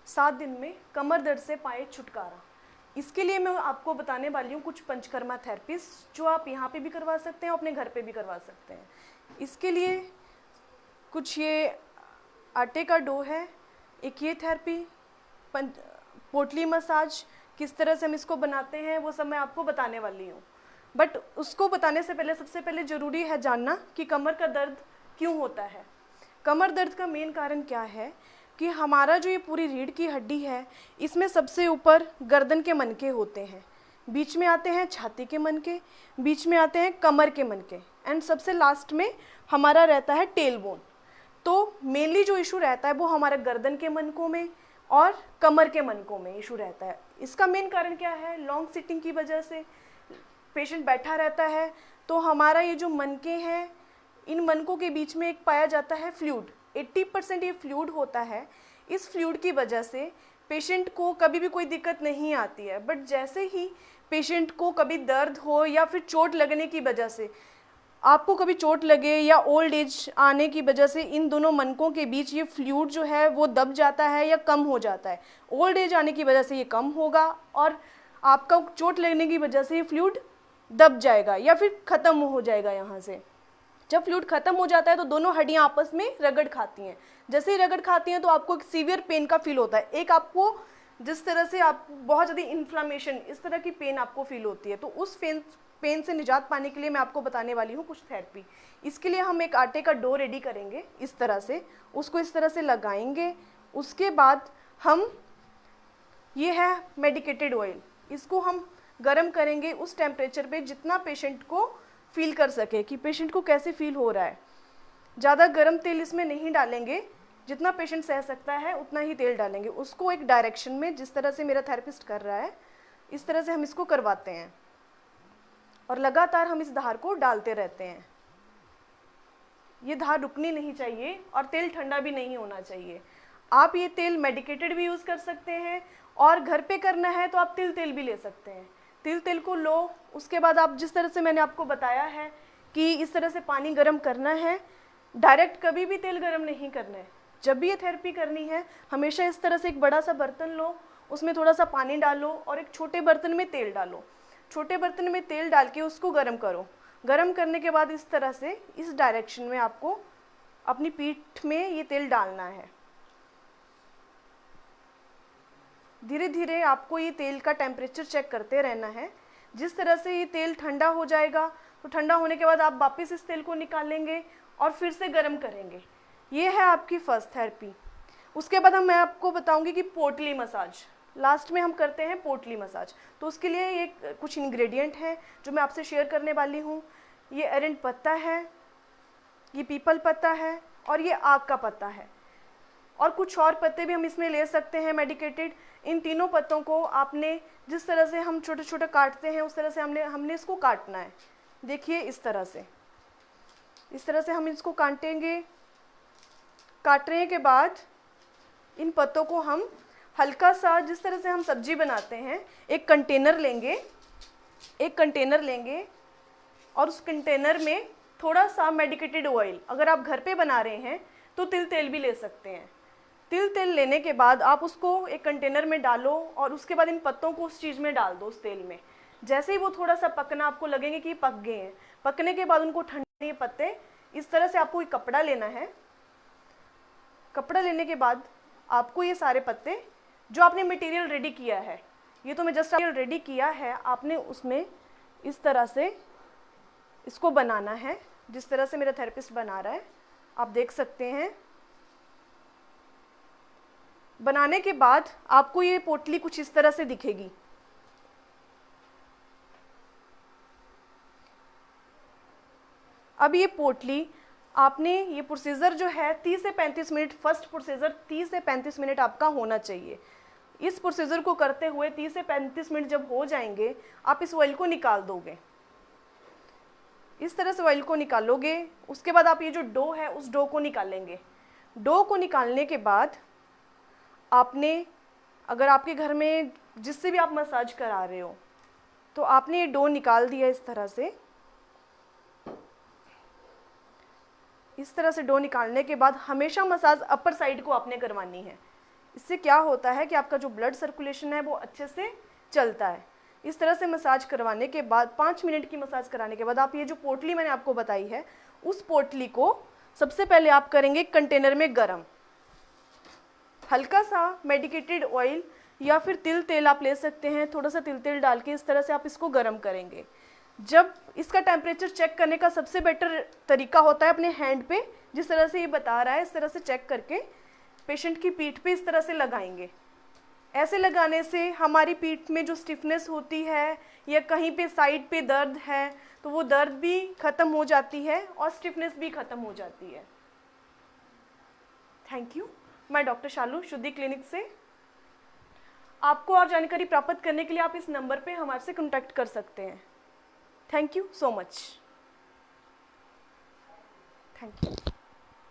7 दिन में कमर दर्द से पाए छुटकारा। इसके लिए मैं आपको बताने वाली हूँ कुछ पंचकर्मा थेरेपीज जो आप यहाँ पे भी करवा सकते हैं और अपने घर पे भी करवा सकते हैं। इसके लिए कुछ ये आटे का डो है, एक ये थेरेपी, पोटली मसाज, किस तरह से हम इसको बनाते हैं वो सब मैं आपको बताने वाली हूँ। बट उसको बताने से पहले सबसे पहले ज़रूरी है जानना कि कमर का दर्द क्यों होता है। कमर दर्द का मेन कारण क्या है कि हमारा जो ये पूरी रीढ़ की हड्डी है इसमें सबसे ऊपर गर्दन के मनके होते हैं, बीच में आते हैं छाती के मनके, बीच में आते हैं कमर के मनके एंड सबसे लास्ट में हमारा रहता है टेल बोन। तो मेनली जो इशू रहता है वो हमारे गर्दन के मनकों में और कमर के मनकों में इशू रहता है। इसका मेन कारण क्या है, लॉन्ग सिटिंग की वजह से पेशेंट बैठा रहता है तो हमारा ये जो मनके हैं इन मनकों के बीच में एक पाया जाता है फ्लूइड, 80% ये फ्लूइड होता है। इस फ्लूइड की वजह से पेशेंट को कभी भी कोई दिक्कत नहीं आती है, बट जैसे ही पेशेंट को कभी दर्द हो या फिर चोट लगने की वजह से, आपको कभी चोट लगे या ओल्ड एज आने की वजह से इन दोनों मनकों के बीच ये फ्लूइड जो है वो दब जाता है या कम हो जाता है। ओल्ड एज आने की वजह से ये कम होगा और आपका चोट लगने की वजह से ये फ्लूइड दब जाएगा या फिर ख़त्म हो जाएगा यहाँ से। जब फ्लूइड खत्म हो जाता है तो दोनों हड्डियां आपस में रगड़ खाती हैं। जैसे ही रगड़ खाती हैं तो आपको एक सीवियर पेन का फील होता है। एक आपको जिस तरह से आप बहुत ज़्यादा इन्फ्लामेशन, इस तरह की पेन आपको फील होती है। तो उस पेन से निजात पाने के लिए मैं आपको बताने वाली हूँ कुछ थेरेपी। इसके लिए हम एक आटे का डो रेडी करेंगे, इस तरह से उसको इस तरह से लगाएंगे। उसके बाद हम, ये है मेडिकेटेड ऑयल, इसको हम गर्म करेंगे उस टेम्परेचर पे जितना पेशेंट को फील कर सके कि पेशेंट को कैसे फील हो रहा है। ज़्यादा गर्म तेल इसमें नहीं डालेंगे, जितना पेशेंट सह सकता है उतना ही तेल डालेंगे। उसको एक डायरेक्शन में, जिस तरह से मेरा थेरेपिस्ट कर रहा है इस तरह से हम इसको करवाते हैं और लगातार हम इस धार को डालते रहते हैं। ये धार रुकनी नहीं चाहिए और तेल ठंडा भी नहीं होना चाहिए। आप ये तेल मेडिकेटेड भी यूज़ कर सकते हैं और घर पे करना है तो आप तिल तेल भी ले सकते हैं। तिल तेल को लो, उसके बाद आप जिस तरह से मैंने आपको बताया है कि इस तरह से पानी गर्म करना है, डायरेक्ट कभी भी तेल गर्म नहीं करना है। जब भी ये थेरेपी करनी है हमेशा इस तरह से एक बड़ा सा बर्तन लो, उसमें थोड़ा सा पानी डालो और एक छोटे बर्तन में तेल डालो। छोटे बर्तन में तेल डाल के उसको गर्म करो। गर्म करने के बाद इस तरह से इस डायरेक्शन में आपको अपनी पीठ में ये तेल डालना है। धीरे धीरे आपको ये तेल का टेम्परेचर चेक करते रहना है। जिस तरह से ये तेल ठंडा हो जाएगा तो ठंडा होने के बाद आप वापस इस तेल को निकालेंगे और फिर से गर्म करेंगे। ये है आपकी फर्स्ट थेरेपी। उसके बाद मैं आपको बताऊंगी कि पोटली मसाज, लास्ट में हम करते हैं पोटली मसाज। तो उसके लिए ये कुछ इंग्रेडिएंट हैं जो मैं आपसे शेयर करने वाली हूँ। ये अरंड पत्ता है, ये पीपल पत्ता है और ये आक का पत्ता है और कुछ और पत्ते भी हम इसमें ले सकते हैं मेडिकेटेड। इन तीनों पत्तों को आपने जिस तरह से हम छोटे छोटे काटते हैं उस तरह से हमने इसको काटना है। देखिए इस तरह से हम इसको काटेंगे। काटने के बाद इन पत्तों को हम हल्का सा, जिस तरह से हम सब्जी बनाते हैं, एक कंटेनर लेंगे और उस कंटेनर में थोड़ा सा मेडिकेटेड ऑयल, अगर आप घर पे बना रहे हैं तो तिल तेल भी ले सकते हैं। तिल तेल लेने के बाद आप उसको एक कंटेनर में डालो और उसके बाद इन पत्तों को उस चीज़ में डाल दो, उस तेल में। जैसे ही वो थोड़ा सा पकना, आपको लगेंगे कि पक गए हैं। पकने के बाद उनको ठंडे पत्ते इस तरह से आपको एक कपड़ा लेना है। कपड़ा लेने के बाद आपको ये सारे पत्ते जो आपने मटेरियल रेडी किया है, ये तो मैं जस्ट रेडी किया है, आपने उसमें इस तरह से इसको बनाना है जिस तरह से मेरा थेरेपिस्ट बना रहा है। आप देख सकते हैं। बनाने के बाद आपको ये पोटली कुछ इस तरह से दिखेगी। अब ये पोटली आपने, ये प्रोसीजर जो है 30 से 35 मिनट, फर्स्ट प्रोसीजर 30 से 35 मिनट आपका होना चाहिए। इस प्रोसीजर को करते हुए 30 से 35 मिनट जब हो जाएंगे आप इस ऑयल को निकाल दोगे। इस तरह से ऑयल को निकालोगे। उसके बाद आप ये जो डो है उस डो को निकालेंगे। डो को निकालने के बाद आपने, अगर आपके घर में जिससे भी आप मसाज करा रहे हो तो आपने ये डो निकाल दिया। इस तरह से डो निकालने के बाद हमेशा मसाज अपर साइड को आपने करवानी है। इससे क्या होता है कि आपका जो ब्लड सर्कुलेशन है वो अच्छे से चलता है। इस तरह से मसाज करवाने के बाद 5 मिनट की मसाज कराने के बाद आप ये जो पोटली मैंने आपको बताई है, उस पोटली को सबसे पहले आप करेंगे कंटेनर में गरम। हल्का सा मेडिकेटेड ऑयल या फिर तिल तेल आप ले सकते हैं, थोड़ा सा तिल तेल डाल के इस तरह से आप इसको गरम करेंगे। जब इसका टेम्परेचर चेक करने का सबसे बेटर तरीका होता है अपने हैंड पे, जिस तरह से ये बता रहा है इस तरह से चेक करके पेशेंट की पीठ पे इस तरह से लगाएंगे। ऐसे लगाने से हमारी पीठ में जो स्टिफनेस होती है या कहीं पे साइड पे दर्द है तो वो दर्द भी ख़त्म हो जाती है और स्टिफनेस भी ख़त्म हो जाती है। Thank you. मैं डॉक्टर शालू, शुद्धि क्लिनिक से। आपको और जानकारी प्राप्त करने के लिए आप इस नंबर पे हमारे से कॉन्टैक्ट कर सकते हैं। Thank you so much. Thank you.